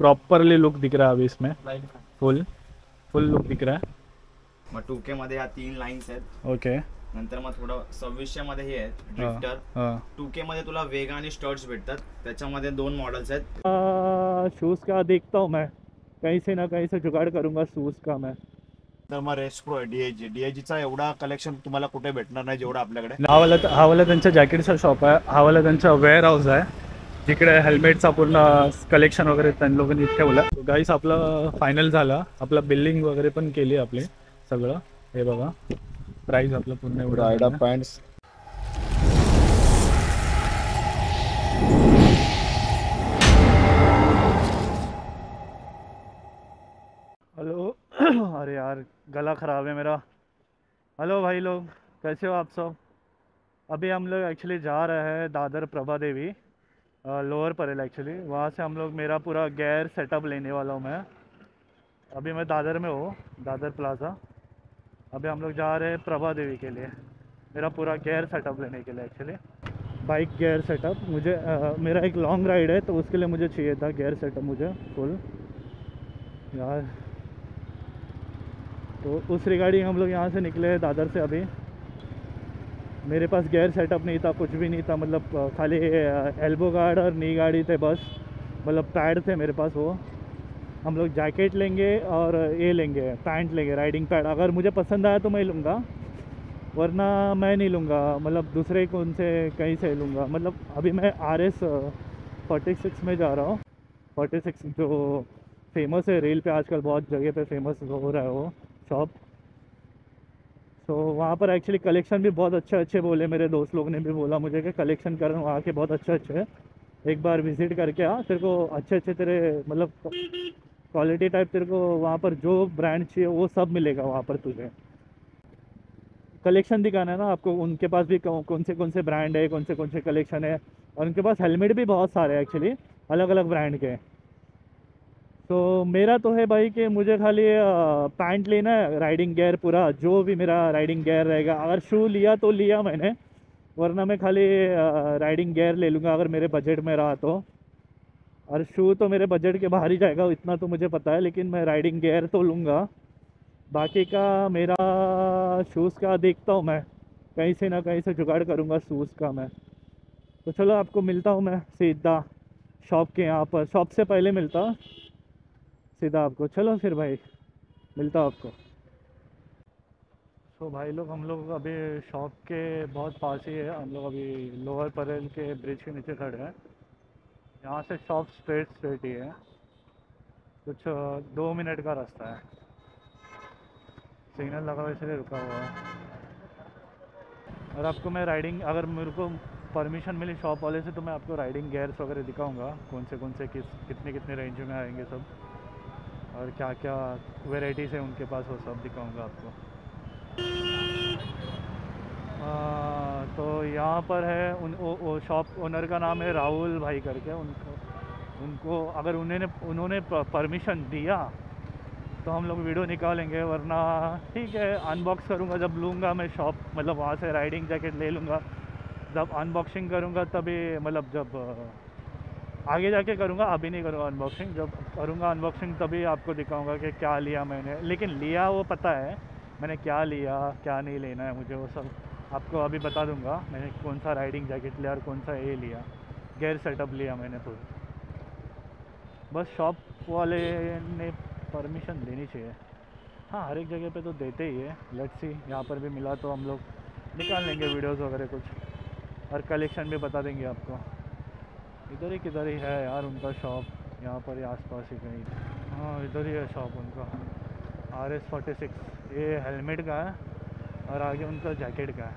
Properly look दिख रहा है अभी इसमें, फुल फुल लुक दिख रहा है। मग 2K मध्ये ह्या 3 लाईन्स आहेत। ओके नंतर मग थोडं 2600 मध्ये हे आहे ड्रिफ्टर। हाँ 2K मध्ये तुला वेगा आणि स्टर्ट्स भेटतात, त्याच्यामध्ये 2 मॉडेल्स आहेत। शूज़ का देखता हूँ मैं, कहीं से ना कहीं से जुगाड़ करूँगा शूज़ का मैं। तर मग रेस प्रो आहे डीएजीचा एवढा कलेक्शन तुम्हाला कुठे भेटणार नाही जेवढं आपल्याकडे। हा वाला त्यांच्या जॅकेटचा शॉप आहे, हा वाला त्यांचा वेअर हाऊस आहे, जिकडे हेल्मेटचा पूर्ण कलेक्शन वगैरे त्यांनी लोकांनी ठेवलं। गाईस आपलं फायनल झालं, आपलं बिल्डिंग वगैरे पण केली आपली सगळं। हे बघा प्राइस आपलं पूर्ण एवढं रायडा पॅन्ट्स हेलो अरे यार गला ख़राब है मेरा। हेलो भाई लोग, कैसे हो आप सब? अभी हम लोग एक्चुअली जा रहे हैं दादर प्रभा देवी, लोअर परेल एक्चुअली। वहाँ से हम लोग मेरा पूरा गेयर सेटअप लेने वाला हूँ मैं। अभी मैं दादर में हूँ, दादर प्लाज़ा। अभी हम लोग जा रहे हैं प्रभा देवी के लिए, मेरा पूरा गेयर सेटअप लेने के लिए एक्चुअली। बाइक गेयर सेटअप मुझे मेरा एक लॉन्ग राइड है, तो उसके लिए मुझे चाहिए था गेयर सेटअप मुझे फुल यार। तो उस रिगार्डिंग हम लोग यहाँ से निकले हैं दादर से। अभी मेरे पास गेयर सेटअप नहीं था, कुछ भी नहीं था, मतलब खाली एल्बो गार्ड और नी गार्ड ही थे बस, मतलब पैड थे मेरे पास। वो हम लोग जैकेट लेंगे और ये लेंगे, पैंट लेंगे, राइडिंग पैड। अगर मुझे पसंद आया तो मैं लूँगा, वरना मैं नहीं लूँगा, मतलब दूसरे कौन से कहीं से लूँगा। मतलब अभी मैं RS 46 में जा रहा हूँ। 46 जो फेमस है रील पे आजकल, बहुत जगह पे फेमस हो रहा है वो शॉप। तो वहाँ पर एक्चुअली कलेक्शन भी बहुत अच्छे अच्छे बोले, मेरे दोस्त लोग ने भी बोला मुझे कि कलेक्शन कर वहाँ के बहुत अच्छे अच्छे है, एक बार विज़िट करके आ, तेरे को अच्छे अच्छे तेरे मतलब क्वालिटी टाइप तेरे को वहाँ पर जो ब्रांड चाहिए वो सब मिलेगा वहाँ पर तुझे। कलेक्शन दिखाना है ना आपको, उनके पास भी कौन से ब्रांड है, कौन से कलेक्शन है, और उनके पास हेलमेट भी बहुत सारे हैं एक्चुअली, अलग अलग ब्रांड के। तो मेरा तो है भाई कि मुझे खाली पैंट लेना है, राइडिंग गियर पूरा जो भी मेरा राइडिंग गियर रहेगा। अगर शू लिया तो लिया मैंने, वरना मैं खाली राइडिंग गियर ले लूँगा अगर मेरे बजट में रहा तो। और शू तो मेरे बजट के बाहर ही जाएगा, इतना तो मुझे पता है, लेकिन मैं राइडिंग गियर तो लूँगा। बाकी का मेरा शूज़ का देखता हूँ मैं, कहीं से ना कहीं से जुगाड़ करूँगा शूज़ का मैं। तो चलो आपको मिलता हूँ मैं सीधा शॉप के यहाँ पर, शॉप से पहले मिलता हूँ सीधा आपको। चलो फिर भाई मिलता हूँ आपको। तो भाई लोग हम लोग अभी शॉप के बहुत पास ही है, हम लोग अभी लोअर परेल के ब्रिज के नीचे खड़े हैं। यहाँ से शॉप स्ट्रेट ही है, कुछ 2 मिनट का रास्ता है। सिग्नल लगा हुआ इसलिए रुका हुआ है। और आपको मैं राइडिंग, अगर मेरे को परमिशन मिली शॉप वाले से, तो मैं आपको राइडिंग गियर्स वगैरह दिखाऊंगा, कौन से कितने रेंज में आएंगे सब, और क्या क्या वेराइटीज़ है उनके पास, वो सब दिखाऊंगा आपको। तो यहाँ पर है वो शॉप ओनर का नाम है राहुल भाई करके। उनको अगर उन्होंने परमिशन दिया तो हम लोग वीडियो निकालेंगे, वरना ठीक है अनबॉक्स करूँगा जब लूँगा मैं शॉप, मतलब वहाँ से राइडिंग जैकेट ले लूँगा। जब अनबॉक्सिंग करूँगा तभी, मतलब जब आगे जाके करूँगा, अभी नहीं करूँगा अनबॉक्सिंग। जब करूँगा अनबॉक्सिंग तभी आपको दिखाऊँगा कि क्या लिया मैंने। लेकिन लिया वो पता है मैंने, क्या लिया क्या नहीं लेना है मुझे, वो सब आपको अभी बता दूँगा। मैंने कौन सा राइडिंग जैकेट लिया और कौन सा ये लिया, गेयर सेटअप लिया मैंने तो। बस शॉप वाले ने परमिशन देनी चाहिए। हाँ हर एक जगह पे तो देते ही है। लेट्स सी, यहाँ पर भी मिला तो हम लोग निकाल लेंगे वीडियोस वगैरह कुछ, और कलेक्शन भी बता देंगे आपको। किधर ही है यार उनका शॉप, यहाँ पर ही आसपास ही कहीं। हाँ इधर ही है शॉप उनका, RS 46। ये हेलमेट का है और आगे उनका जैकेट का है।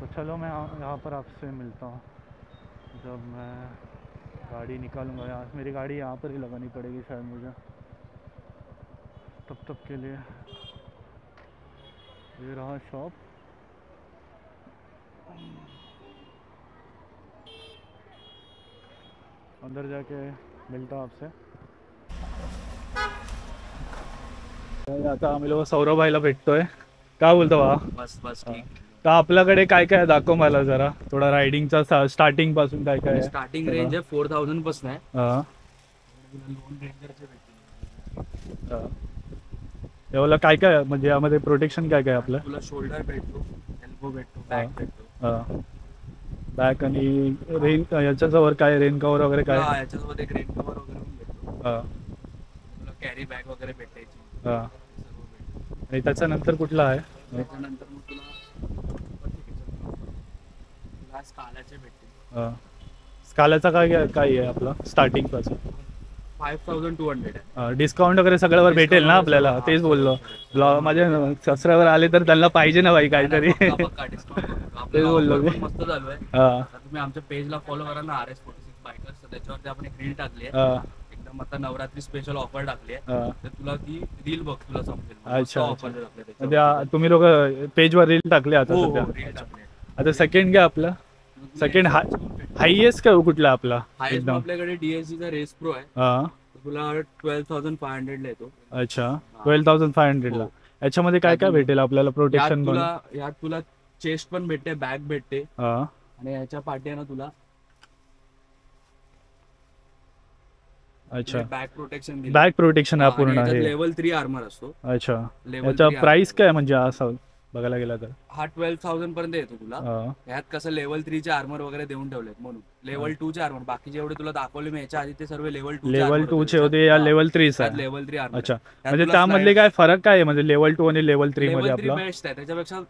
तो चलो मैं यहाँ पर आपसे मिलता हूँ जब मैं गाड़ी निकालूंगा। यहाँ मेरी गाड़ी यहाँ पर ही लगानी पड़ेगी शायद मुझे तब के लिए। ये रहा शॉप। अंदर जाके मिलता हूँ आपसे। आता आम्ही लोक सौरभ भाईला भेटतोय, काय बोलतो बा? बस ठीक. तर आपल्याकडे काय काय दाखव मला जरा, थोडा रायडिंगचा स्टार्टिंग पासून काय काय स्टार्टिंग रेंज आहे 4000 पासून आहे. लोन रेंजरचे भेटतील. याला काय काय आहे? म्हणजे यामध्ये प्रोटेक्शन काय काय आहे आपलं? तुला शोल्डर भेटतो, एल्बो भेटतो, बॅक भेटतो. बॅक आणि रेन याच्यावर काय रेन कव्हर वगैरे काय? हा, याच्यासोबत एक रेन कव्हर वगैरे पण भेटतो. तुला कॅरी बॅग वगैरे भेटायची. हां. सर्व भेटतो. आणि त्याच्यानंतर कुठला आहे? त्याच्यानंतर मग तुला स्कालाचे भेटतील. स्कालाचा काय काय आहे आपला स्टार्टिंग पासून? 5200 आहे. डिस्काउंट वगैरे सगळ्यावर भेटेल ना आपल्याला? तेच बोललो. माझ्या सबस्क्रायबर आले तर त्यांना पाहिजे ना भाई काहीतरी. तेच बोललो मी. मस्त चालू आहे. तुम्ही आमच्या पेजला फॉलो करा ना, RS46 बायकर्स. त्याच्यावरती आपण एक रील टाकली आहे. एकदम आता नवरात्री स्पेशल ऑफर टाकली आहे. तर तुला ती रील बघ, तुला समजेल. अच्छा, ऑफर टाकले तुम्ही लोक पेजवर रील टाकले आता सध्या? रील टाकली. आता सेकंड घ्या आपलं. सेकंड हायएस्ट का कुठला आपला? हायेस्ट आपल्याकडे DSG चा रेस प्रो आहे. तुला 12,500 ला येतो. अच्छा, 12,500 ला. याच्यामध्ये काय काय भेटेल आपल्याला प्रोटेक्शन? यात तुला चेस्ट पण भेटते, बॅग भेटते. आणि याच्या पाठीनं तुला अच्छा बॅक प्रोटेक्शन पूर्ण आहे. लेवल 3 आर्मर असतो. अच्छा, याचा प्राइस काय म्हणजे असं बघायला गेला तर? हा 12,000 पर्यंत येतो तुला. ह्यात कसं लेवल 3 चे आर्मर वगैरे देऊन ठेवलेत म्हणून. लेवल 2 चे आर्मर बाकी जेवढे तुला दाखवले मी याच्या आधी ते सर्व लेवल 2 चे होते या लेवल 3 चे? Level 3 armour. अच्छा, म्हणजे त्यामधले काय फरक काय आहे म्हणजे लेवल 2 आणि लेवल 3 मध्ये? आपला बेस्ट आहे, त्याच्यापेक्षा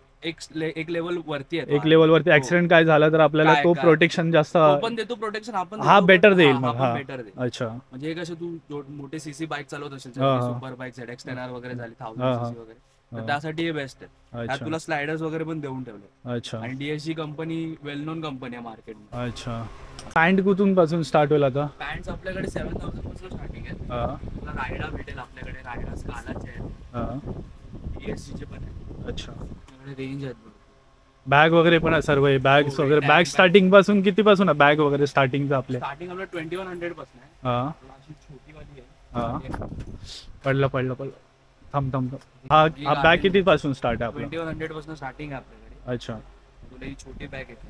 एक लेवल वरती आहे. एक लेवल वरती ऍक्सिडेंट काय झाला तर आपल्याला तो प्रोटेक्शन जास्त पण देतो. प्रोटेक्शन आपण हा बेटर देईल मग. हा बेटर देईल. अच्छा, म्हणजे कसं तू मोठे सीसी बाईक चालवत असेल, सुपर बाईक ZX 10R वगैरे झाली 1000 सीसी वगैरे, तर त्यासाठी हे बेस्ट आहे. त्यात तुला स्लायडर्स वगैरे पण देऊन ठेवले. अच्छा, आणि DSG कंपनी वेल नोन कंपनी आहे मार्केटमध्ये. अच्छा. पॅन्ट कुठून पासून स्टार्ट होईल आता? पॅन्ट्स आपल्याकडे 7,000 पासून स्टार्टिंग आहे. तुला रायडा भेटेल आपल्याकडे. रायडा स्कालाचे आहेत, DSG चे पण आहेत. अच्छा, रेंज आहेत. बॅग वगैरे पण आहे सर्व. बॅग्स वगैरे बॅग स्टार्टिंग पासून किती पासून आहे बॅग वगैरे स्टार्टिंगचं आपले? स्टार्टिंग आपलं 2100 पासून आहे. अशी छोटी वाली आहे. पडलं थांब. हा बॅग किती पासून स्टार्ट आहे आपला? 2100 पासून स्टार्टिंग आहे आपल्याकडे. अच्छा, तुला ही छोटी बॅग येते.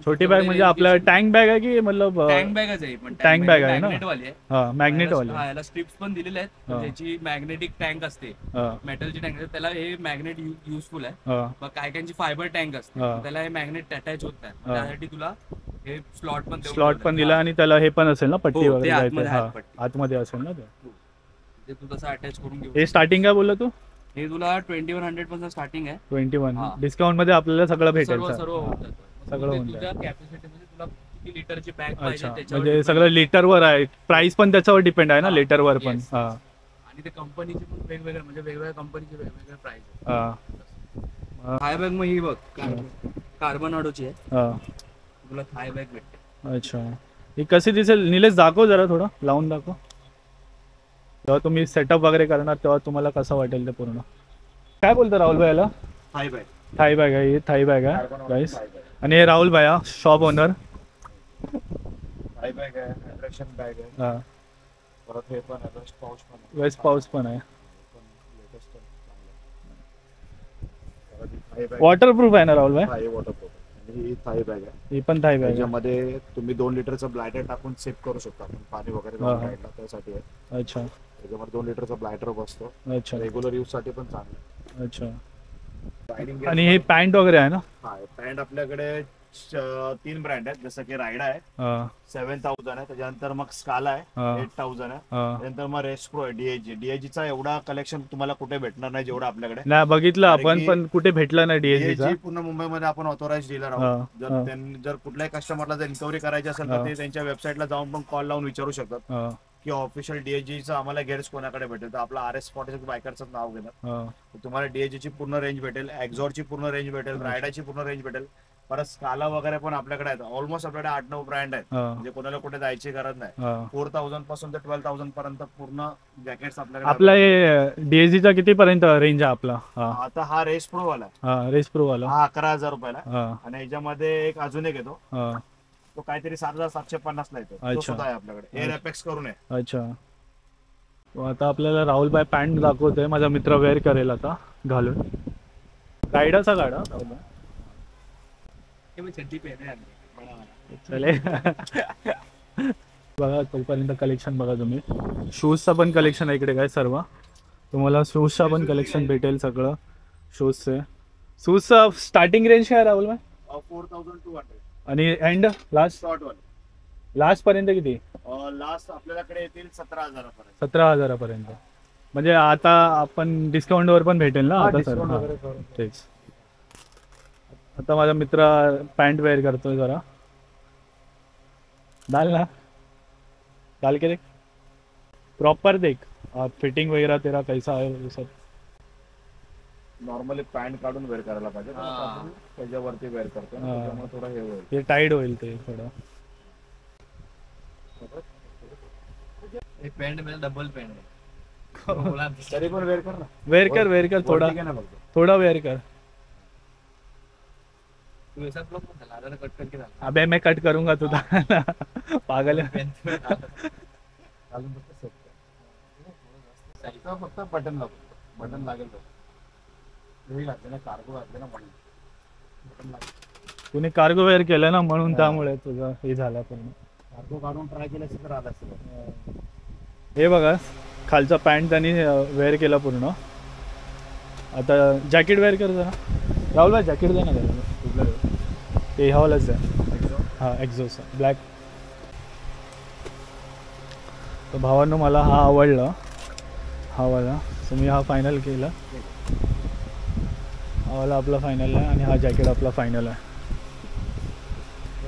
छोटी बॅग म्हणजे आपला टँक बॅग आहे की मतलब? टँक बॅगच आहे, पण टँक बॅग आहे ना? मॅग्नेट वाली आहे. हा, मॅग्नेट वाली. हा, याला स्ट्रिप्स पण दिलेले आहेत. त्याची मॅग्नेटिक टँक असते, मेटलची टँक असते. त्याला हे मॅग्नेट युजफुल आहे. मग काही फायबर टँक असते, त्याला हे मॅग्नेट अटॅच होत नाही. त्यासाठी तुला हे स्लॉट पण दिला. आणि त्याला हे पण असेल ना पट्टी वगैरे? आतमध्ये असेल ना ते तू तसं अटॅच करून घेऊ. हे स्टार्टिंग काय बोललो तू? हे तुला 2100 पासून स्टार्टिंग आहे. 21. डिस्काउंट मध्ये आपल्याला सगळं भेटेल? सर्व सगळं तुझ्या कॅपॅसिटीमध्ये तुला किती लिटरची बॅग पाहिजे म्हणजे सगळं लिटरवर आहे. प्राइस पण त्याच्यावर डिपेंड आहे ना, लिटरवर पण. आणि ते कंपनीचे पण वेगवेगळे, म्हणजे वेगवेगळ्या कंपनीचे वेगवेगळे प्राइस आहे. थाय बॅग मग ही बघ, कार्बन ऑडोची आहे. तुला थाय बॅग भेटते. अच्छा, ही कशी दिसेल निलेश? दाखव जरा, थोडं लावून दाखव. जेव्हा तुम्ही सेटअप वगैरे करणार तेव्हा तुम्हाला कसं वाटेल ते पूर्ण. काय बोलतो राहुल भाई याला? थाई बॅग आहे. ही थाई बॅग आहे गाईस. आणि हे राहुल भाई शॉप ओनर. थाई बॅग आहे, अट्रॅक्शन बॅग आहे. परत हे पण आहे, वेस्ट पाऊच पण आहे. वॉटरप्रूफ आहे ना राहुल भाई? वॉटरप्रूफ. ही थाई बॅग आहे. ही पण थाई बॅग आहे. त्याच्यामध्ये तुम्ही 2 लिटरचं ब्लायडर टाकून सेव्ह करू शकता आपण पाणी वगैरे राईडला, त्यासाठी आहे. अच्छा, त्याच्यामध्ये 2 लिटरचा ब्लायडर बसतो. अच्छा, रेग्युलर यूज साठी पण चांगलं. अच्छा. आणि हे पॅन्ट वगैरे आहे ना? हा, पॅन्ट आपल्याकडे 3 ब्रँड आहेत. जसं की रायडा आहे 7,000 आहे. त्याच्यानंतर मग स्काला आहे 8,000 आहे. त्यानंतर मग रेस प्रो आहे DSG चा. एवढा कलेक्शन तुम्हाला कुठे भेटणार नाही जेवढा आपल्याकडे. नाही बघितलं आपण, पण कुठे भेटला नाही DSG. पूर्ण मुंबईमध्ये आपण ऑथोराइज डीलर आहोत. जर कुठल्याही कस्टमरला जर इन्क्वायरी करायची असेल तर ते त्यांच्या वेबसाईटला जाऊन पण कॉल लावून विचारू शकतात की ऑफिशियल DSG चा आम्हाला गेअर्स कोणाकडे भेटेल. तर आपला RS46 बायकरचं नाव घेणार. तुम्हाला DSG ची पूर्ण रेंज भेटेल, एक्झॉरची पूर्ण रेंज भेटेल, रायडाची पूर्ण रेंज भेटेल. परत स्काला वगैरे पण आपल्याकडे आहेत. ऑलमोस्ट आपल्याकडे 8-9 ब्रँड आहेत. म्हणजे कोणाला कुठे जायची गरज नाही. 4,000 पासून ते 12,000 पर्यंत पूर्ण जॅकेट्स आपल्याकडे. आपला DSG चा किती पर्यंत रेंज आहे आपला? आता हा रेस प्रो वाला आहे. रेस प्रो वाला हा 11,000 रुपयाला. आणि याच्यामध्ये एक अजून एक येतो, तो काहीतरी 7,750 ला येतो. तो सुद्धा आहे आपल्याकडे. एअर एपेक्स करून आहे. अच्छा, आता आपल्याला राहुल भाई पॅन्ट दाखवतोय. माझा मित्र वेअर करेल आता घालून. रायडाचा गाडा चड्डी पहने चले. बघा तोपर्यंत कलेक्शन बघा तुम्ही. शूजचं पण कलेक्शन आहे इकडे काय सर्व. तुम्हाला शूजचा पण कलेक्शन भेटेल सगळं शूजचे. शूजचं स्टार्टिंग रेंज काय राहुल भाई? 4200 आणि end last short one. Last पर्यंत किती? लास्ट आपल्याकडे येतील 17,000 17,000 म्हणजे आता आपण डिस्काउंटवर पण भेटेल ना आता सर? तेच. आता माझा मित्र पॅन्ट वेअर करतोय जरा. डाल के देख प्रॉपर देख फिटिंग वगैरह तेरा कैसा है वो सब. नॉर्मली पॅन्ट काढून वेअर करायला पाहिजे, त्याच्यावरती वेअर करतो त्यामुळे थोडं हे होईल. ते टाईट होईल ते थोडं. पॅन्ट मध्ये डबल पॅन्ट आहे. तरी पण वेअर कर ना. वेअर कर थोड़ा वेअर कर. तू ऐसा ब्लॉग मत डाल, आधा कट करके डाल. अबे मैं कट करूंगा तुझा. पागल है. फक्त बटन लागेल. घातले ना कार्गो घातले ना म्हणून तुम्ही कार्गो वेअर केलं ना म्हणून त्यामुळे तुझं हे झालं. पण कार्गो काढून ट्राय केलं तर आला असतं. हे बघा खालचा पॅन्ट त्यांनी वेअर केला पूर्ण. आता जॅकेट वेअर कर जरा राहुल भाई. जॅकेट दे ना कुठलं ते ह्यावालाच आहे. हां एक्झॉस ब्लॅक. तर भावांनो मला हा आवडला हा वाला. सो मी हा फायनल केला. हा वाला आपला फायनल आहे आणि हा जॅकेट आपला फायनल आहे.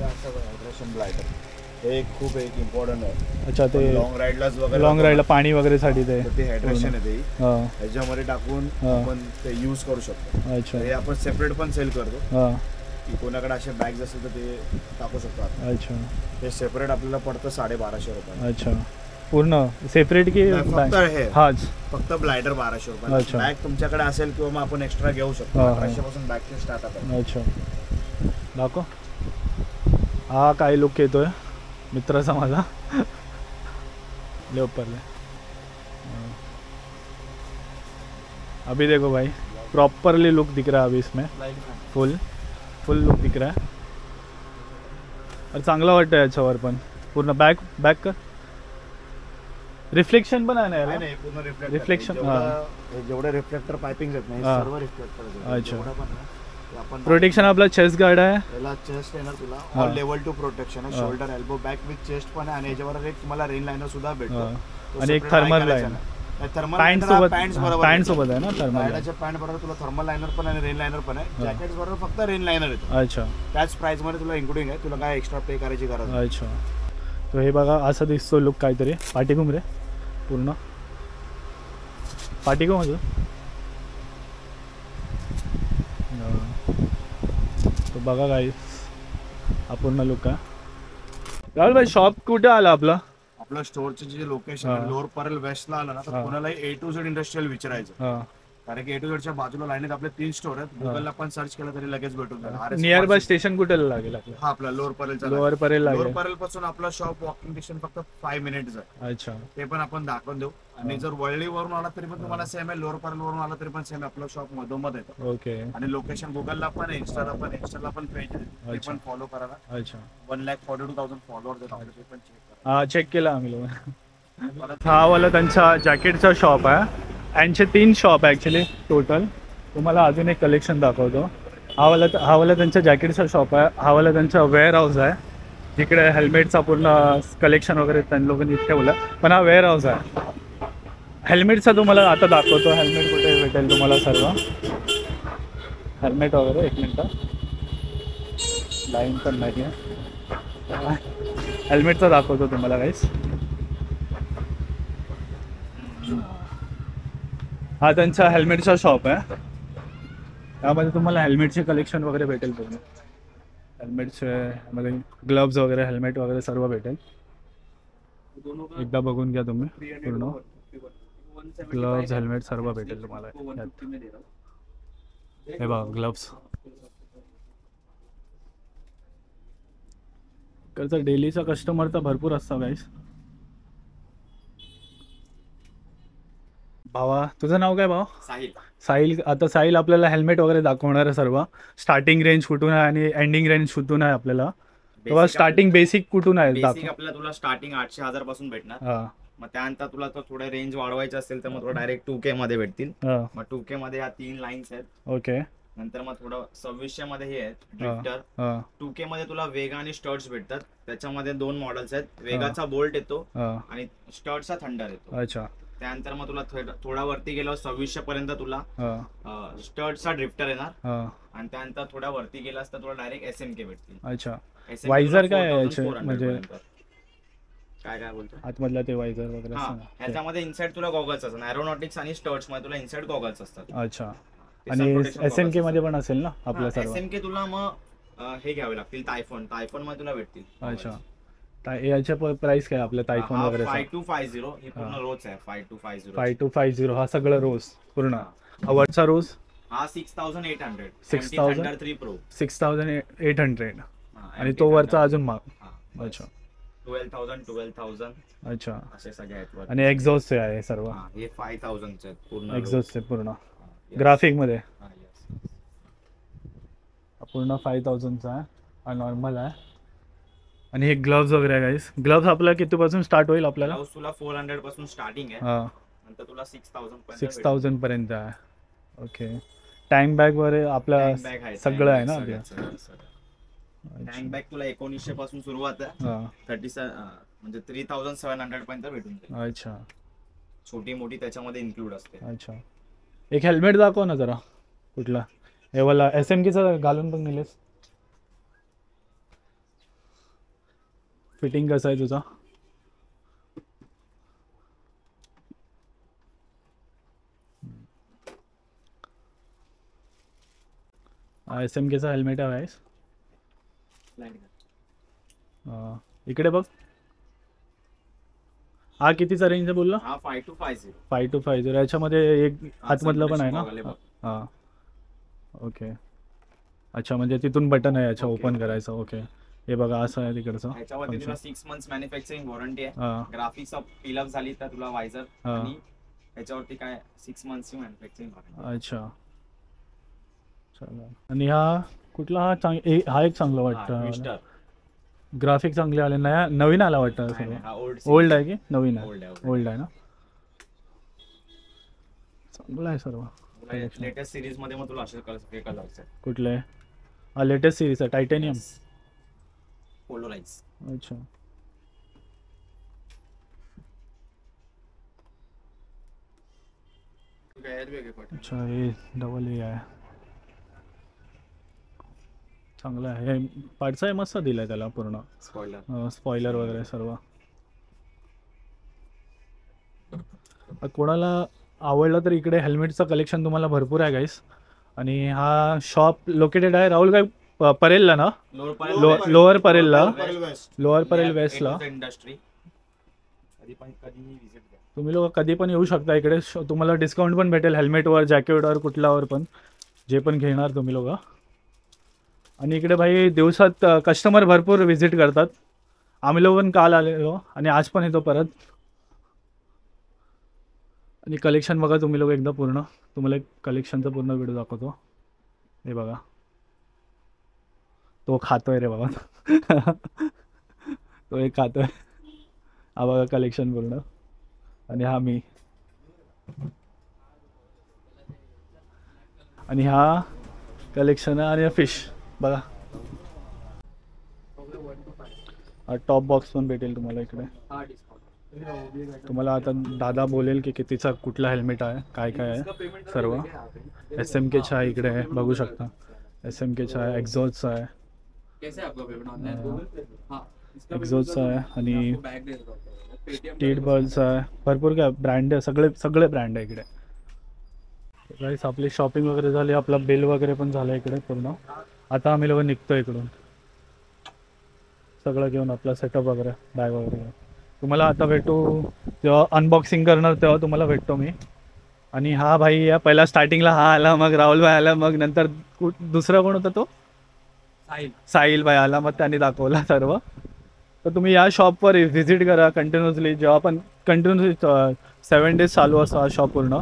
हायड्रेशन ब्लायडर हे खूप एक इम्पॉर्टंट आहे. अच्छा ते लॉंग राईडला पाणी वगैरेसाठी ते हायड्रेशन आहे. ते हां ह्याच्यामध्ये टाकून आपण ते यूज करू शकतो. अच्छा हे आपण सेपरेट पण सेल करतो. हां की कोणाकडे असे बॅग्स असेल तर ते टाकू शकतो आपण. अच्छा हे सेपरेट आपल्याला पडतं 1250 रुपये. अच्छा पूर्ण सेपरेट की फक्त हे हाच फक्त ब्लायडर 1200 रुपये. अच्छा. बॅग तुमच्याकडे असेल किंवा मग आपण एक्स्ट्रा घेऊ शकतो. 1800 पासून बॅगचे स्टार्ट आपण. अच्छा दाखव. हा काय लुक येतोय मित्राचा माझा. ले ऊपर ले. अभी देखो भाई प्रॉपरली लुक दिख रहा है अभी इसमें. फुल लुक दिख रहा है. और चांगला वाटतं याच्यावर पण पूर्ण बॅक कर. रिफ्लेक्शन पण आहे ना याला? नाही पूर्ण रिफ्लेक्शन. जेवढे रिफ्लेक्टर पाइपिंग आहेत ना सर्व रिफ्लेक्टर. अच्छा. आपण प्रोटेक्शन आपला चेस्ट गार्ड आहे. याला चेस्ट येणार तुला ऑल लेवल टू प्रोटेक्शन आहे. Shoulder elbow back with chest पण आहे आणि याच्यावर एक तुम्हाला रेन लाइनर सुद्धा भेटतो. आणि एक थर्मल लाईन पॅन्ट सोबत आहे ना. थर्मल रायडाच्या पॅन्ट बरोबर तुला थर्मल लाइनर पण आणि रेन लाइनर पण आहे. जॅकेट बरोबर फक्त रेन लाइनर येतो. अच्छा त्याच प्राइस मध्ये तुला इन्क्लुडिंग आहे. तुला काय एक्स्ट्रा पे करायची गरज नाही. अच्छा. तो हे बघा असं दिसतो लुक काहीतरी. पाठीघूम रे पूर्ण पाठीघूम माझं. तो बघा गाईस हा पूर्ण लुक आहे. राहुल भाई शॉप कुठे आला आपला? आपलं स्टोअरचे जे लोकेशन लोअर परल वेस्टला आलं ना तर कोणालाही A to Z इंडस्ट्रियल विचारायचं. कारण की A to Z च्या बाजूला लाईनीत आपले 3 स्टोर आहेत. गुगलला पण सर्च केलं तरी लगेच भेटून जाईल. नियर बाय स्टेशन कुठे लागेल आपलं? हा आपला लोअर परलचा. लोअर परेल लोअर लागेल. परल पासून आपला शॉप वॉकिंग डिस्टन्स फक्त 5 मिनिट्स आहे. अच्छा ते पण आपण दाखवून देऊ. आणि जर वळलीवरून आला तरी पण तुम्हाला सेम आहे. लोअर परल वरून आला तरी पण सेम. आपलं शॉप मधोमध येतं. ओके. आणि लोकेशन गुगलला पण इंस्टाला पण पेज आहे. ते पण फॉलो करा. अच्छा 1,42,000 फॉलोअर्स आहेत आपले. ते पण चेक करा. हा चेक केला आम्ही लोक. हा वाला त्यांचा जॅकेटचा शॉप आहे. यांचे 3 शॉप आहे ॲक्च्युली टोटल. तुम्हाला अजून एक कलेक्शन दाखवतो. हा वाला त्यांचा जॅकेटचा शॉप आहे. हा वाला त्यांचा वेअर हाऊस आहे जिकडे हेल्मेटचा पूर्ण कलेक्शन वगैरे त्यांनी लोकांनी ठेवलं. पण हा वेअर हाऊस आहे. हेल्मेटचा तुम्हाला आता दाखवतो. हेल्मेट कुठे भेटेल तुम्हाला सर्व हेल्मेट वगैरे. एक मिनटं लाईन पण नाही आहे. हेल्मेटचा दाखवतो तुम्हाला गाईस. हा त्यांचा हेल्मेटचा शॉप आहे. त्यामध्ये तुम्हाला हेल्मेटचे कलेक्शन वगैरे भेटेल. पूर्ण हेल्मेटचे मध्ये ग्लव्ज वगैरे हेल्मेट वगैरे सर्व भेटेल. एकदा बघून घ्या तुम्ही. पूर्ण ग्लव्ज हेल्मेट सर्व भेटेल तुम्हाला. हे बघा ग्लव्ज. इकडचा डेलीचा कस्टमर तर भरपूर असता गाईस. भावा तुझं नाव काय भाव? साहिल. आता साहिल आपल्याला हेल्मेट वगैरे दाखवणार आहे सर्व. स्टार्टिंग रेंज कुठून आहे आणि एंडिंग रेंज कुठून आहे आपल्याला तेव्हा स्टार्टिंग बेसिक कुठून आहे? बेसिक आपल्याला तुला स्टार्टिंग 800-1000 पासून भेटणार. मग त्यानंतर तुला तो थोडं रेंज वाढवायचं असेल तर मग तुला डायरेक्ट 2K मध्ये भेटतील. मग 2K मध्ये ह्या 3 लाईन्स आहेत. ओके. नंतर मग थोडं 2600 मध्ये हे आहेत ड्रिफ्टर. 2K मध्ये तुला वेगा आणि स्टर्ट्स भेटतात. त्याच्यामध्ये 2 मॉडेल्स आहेत. वेगाचा बोल्ट येतो आणि स्टर्ट्सचा थंडर येतो. अच्छा. त्यानंतर मग तुला थोडा वरती गेल्यावर 2600 पर्यंत तुला स्टर्ट्सचा ड्रिफ्टर येणार. आणि त्यानंतर थोडा वरती गेलास तर तुला डायरेक्ट SMK भेटतील. अच्छा. वायझर काय म्हणजे काय बोलतो आतमधला ते वायझर वगैरे? ह्याच्यामध्ये इनसाइड तुला गॉगल्स असतात. एरोनॉटिक्स आणि स्टर्ट्स मध्ये तुला इनसाइड गॉगल्स असतात. अच्छा. आणि SMK मध्ये पण असेल ना आपल्या सर्व? SMK तुला मग हे घ्यावे लागतील. टायफॉन मध्ये तुला भेटतील. अच्छा. याच्या प्राइस काय आपल्या टायफॉन वगैरे? 5250 ही पूर्ण रोज आहे. 5250 हा सगळं रोज पूर्ण. वरचा रोज हा 6800. 6800 आणि तो वरचा अजून महाग. अच्छा. 12,000. अच्छा. असे सगळे आहेत. आणि एक्झॉस्ट आहे सर्व? हे 5000 चे पूर्ण एक्झॉस्ट आहे पूर्ण ग्राफिक मध्ये. पूर्ण 5000 चा आहे. हा नॉर्मल आहे. आणि हे ग्लव्स वगैरे आहे गाईस. ग्लव्स आपल्याला किती पासून स्टार्ट होईल? आपल्याला तुला 400 पासून स्टार्टिंग आहे. नंतर तुला 6000 पर्यंत आहे. ओके. टँक बॅग वगैरे आपल्या सगळं आहे ना आपल्या? टँक बॅग तुला 1900 पासून सुरुवात आहे. 30 म्हणजे 3700 पर्यंत भेटून जाईल. अच्छा. छोटी मोठी त्याच्यामध्ये इन्क्लूड असते. अच्छा. एक हेल्मेट दाखव ना जरा कुठला. हे वाला SMK चा घालून पण नेलेस. फिटिंग कसं आहे तुझा? SMK चा हेल्मेट आहे. इकडे बघ. हा कितीचा रेंज बोलला? हा 5250. 5250 याच्यामध्ये एक आतमधला पण आहे ना? हा. ओके. अच्छा म्हणजे तिथून बटन आहे याच्या ओपन करायचं. ओके. हे बघा असं आहे तिकडचं. याच्यामध्ये तुला 6 मंथ्स मॅन्युफॅक्चरिंग वॉरंटी आहे. ग्राफिक्स पिल अप झाली तर तुला वायझर आणि याच्यावरती काय 6 मंथ्सची मॅन्युफॅक्चरिंग वॉरंटी. अच्छा. चला. आणि हा कुठला? हा एक चांगला वाटतं. ग्राफिक चांगले आले. नवीन आला वाटतं. ओल्ड आहे की नवीन आहे? ओल्ड आहे ना. चांगला आहे सर्व. लेटेस्ट सिरीज मध्ये मग तुला असे कलर्स आहेत. कुठले? हा लेटेस्ट सिरीज आहे. Titanium polarise. अच्छा. अच्छा. हे डबल हे आहे. चांगलं आहे. हे पार्टचा आहे मस्त दिलाय त्याला पूर्ण. स्पॉइलर वगैरे सर्व. कोणाला आवडलं तर इकडे हेल्मेटचं कलेक्शन तुम्हाला भरपूर आहे गाईस. आणि हा शॉप लोकेटेड आहे राहुल काय परेलला ना? लोअर परेलला. लोअर परेल वेस्टला. तुम्ही लोक कधी पण येऊ शकता इकडे. तुम्हाला डिस्काउंट पण भेटेल हेल्मेटवर, जॅकेटवर, कुठल्यावर पण जे पण घेणार तुम्ही लोक. आणि इकडे भाई दिवसात कस्टमर भरपूर व्हिजिट करतात. आम्ही लोक पण काल आलेलो आणि आज पण येतो परत. आणि कलेक्शन बघा तुम्ही लोक एकदा पूर्ण. तुम्हाला एक कलेक्शनचा पूर्ण व्हिडिओ दाखवतो. हे बघा तो खातोय रे बाबा. तो एक खातोय. हा बघा कलेक्शन पूर्ण. आणि हा मी. आणि हा कलेक्शन आहे. आणि फिश बघा. टॉप बॉक्स पण भेटेल तुम्हाला इकडे. तुम्हाला आता दादा बोलेल की कितीचा कुठला हेल्मेट आहे काय काय आहे सर्व. SMKचा आहे इकडे आहे बघू शकता. SMKचा आहे. एक्झॉस्टचा आहे. एक्झॉस्टचा आहे. आणि स्टीड बर्डचा आहे. भरपूर काय ब्रँड आहे. सगळे ब्रँड आहे इकडे. गाईस आपली शॉपिंग वगैरे झाली. आपला बिल वगैरे पण झालं इकडे पूर्ण. आता आम्ही लोक निघतो इकडून सगळं घेऊन आपला सेटअप वगैरे बॅग वगैरे. तुम्हाला आता भेटू जेव्हा अनबॉक्सिंग करणार तेव्हा तुम्हाला भेटतो मी. आणि हा भाई या पहिला स्टार्टिंगला हा आला, मग राहुल भाई आला, मग नंतर दुसरा कोण होता तो साहिल भाई आला, मग त्यांनी दाखवला सर्व. तर तुम्ही या शॉपवर व्हिजिट करा कंटिन्युअसली. जेव्हा पण कंटिन्युअसली 7 days चालू असतो हा शॉप पूर्ण.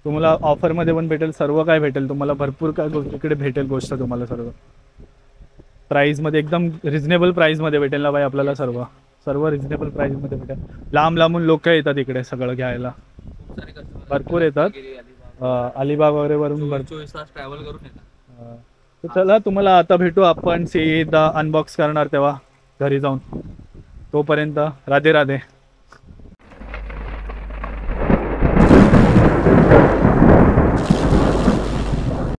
तुम्हाला ऑफरमध्ये पण भेटेल. सर्व काय भेटेल तुम्हाला. भरपूर काय इकडे भेटेल गोष्ट तुम्हाला सर्व. प्राईजमध्ये एकदम रिजनेबल प्राईजमध्ये भेटेल ना भाई आपल्याला. सर्व सर्व रिजनेबल प्राईजमध्ये भेटेल. लांब लांबून लोक येतात इकडे सगळं घ्यायला, भरपूर येतात. अलिबाग वगैरे वरून 24 तास ट्रॅव्हल करून येतात. तर चला तुम्हाला आता भेटू आपण सीधा अनबॉक्स करणार तेव्हा घरी जाऊन. तोपर्यंत राधे राधे.